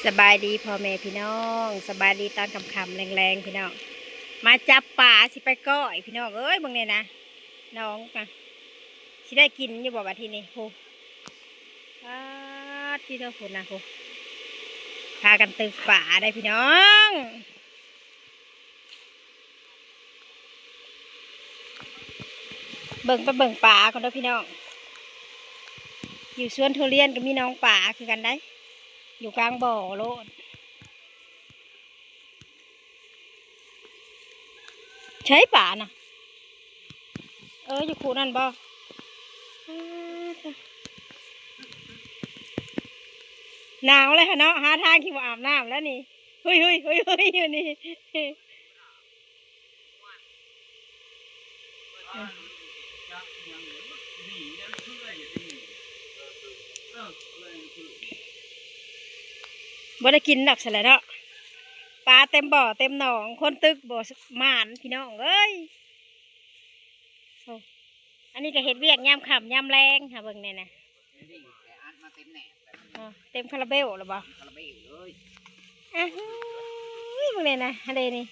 สบายดีพ่อแม่พี่น้องสบายดีตอนค่ำๆแรงๆพี่น้องมาจับป่าสิไปก้อยพี่น้องเอ้ยบางเนี่ยนะน้องนะสิได้กินอยู่บ่บัดทีนี้โหที่เท่าฝุ่นนะโหพากันตึกป่าได้พี่น้องเบิ่งไปเบิ่งป่าก่อนเด้อพี่น้องอยู่สวนทุเรียนก็มีน้องป่าคือกันได้อยู่กลางบ่อโลดใช้ป่านะอยู่คูนั่นบ่หนาวเลยค่ะเนาะหาทางขี่ว่าอาบน้ำแล้วนี่เฮ้ยอยู่นี่บ่ได้กินดอกเสร็จแล้วเนาะปลาเต็มบ่อเต็มหนองคนตึกบ่หมานพี่น้องเอ้ยอันนี้ก็เห็ดเวียกยามค่ำยามแรงค่ะเบิ่งเนี่ยนะเต็มคาราเบลหรือเปล่าอ่ะเบิ่งเนี่ยนะอะไรนี่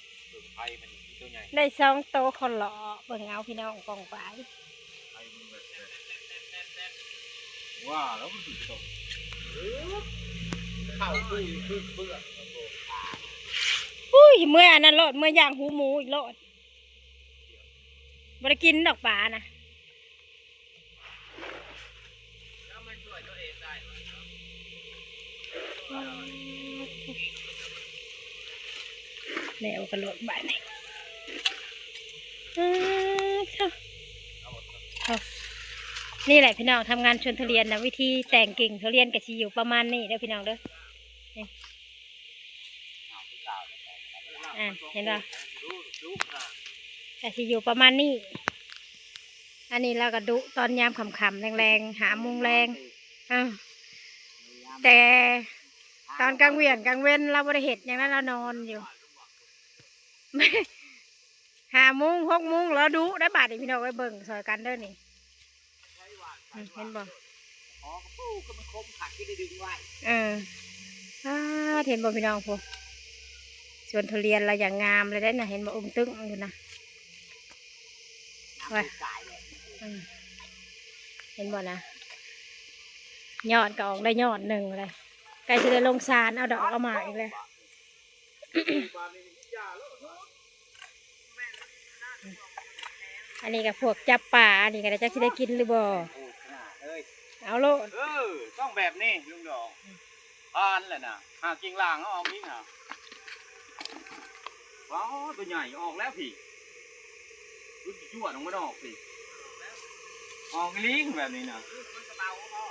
ได้สองโตคนหล่อเบิ่งเอาพี่น้องกองไปว้าแล้วมันถึงตกข้าวคือเบื่อเมื่ออันนั้นโลดเมื่อย่างหูหมูอีกโลดบ่ได้กินดอกปลานะแนวกระโดดบ่ายนี่นี่แหละพี่น้องทำงานชนทุเรียนนะวิธีแต่งกิ่งทุเรียนกับชีอยู่ประมาณนี้เด้อพี่น้องเด้อเห็นป่ะแต่ชีอยู่ประมาณนี้อันนี้เราก็ดุตอนยามค่ำๆแรงๆหามุงแรงแต่ตอนกลางเว้นเราบริเหตุอย่างนั้นเรานอนอยู่5 โมง 6 โมงเราดุได้บาทพี่น้องไว้เบิ่งสอยกันเด้อนี่เห็นบ่เห็นบ่พี่น้องพวกสวนทุเรียนเราอย่างงามเลยได้น่ะเห็นบ่ตึ้งอยู่นะว่าเห็นบ่นะยอดก็ออกได้ยอดหนึ่งเลยใกล้จะได้ลงสารเอาดอกเอามาอีกเลยอันนี้กับพวกจับป่าอันนี้ก็จะได้กินหรือบ่เอาโลดต้องแบบนี้ลุงดอกอ่านแหละนะหากิ่งล่างเอามิ้งอ่ะว้าวตัวใหญ่ออกแล้วพี่รุ่นชั่วน้องไม่ออกสิออกลิงแบบนี้นะมันจะเบาพอ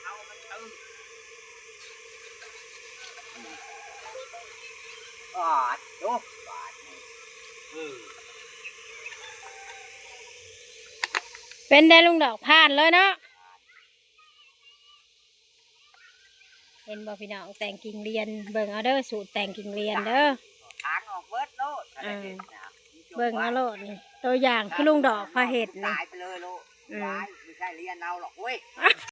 เอามันตื้นบาดดูบาดเป็นได้ลุงดอกผ่านเลยเนาะเห็นบ่พี่น้องแต่งกิ่งเรียนเบิ่งเอาเด้อสูตรแต่งกิ่งเรียนเด้อทางออกเบิดโลดเบิ่งเอาโลดนี่ตัวอย่างคือลุงดอกพาเห็ดนี่ตายไปเลยโลดไม่ใช่เรียนเอาหรอกเว้ย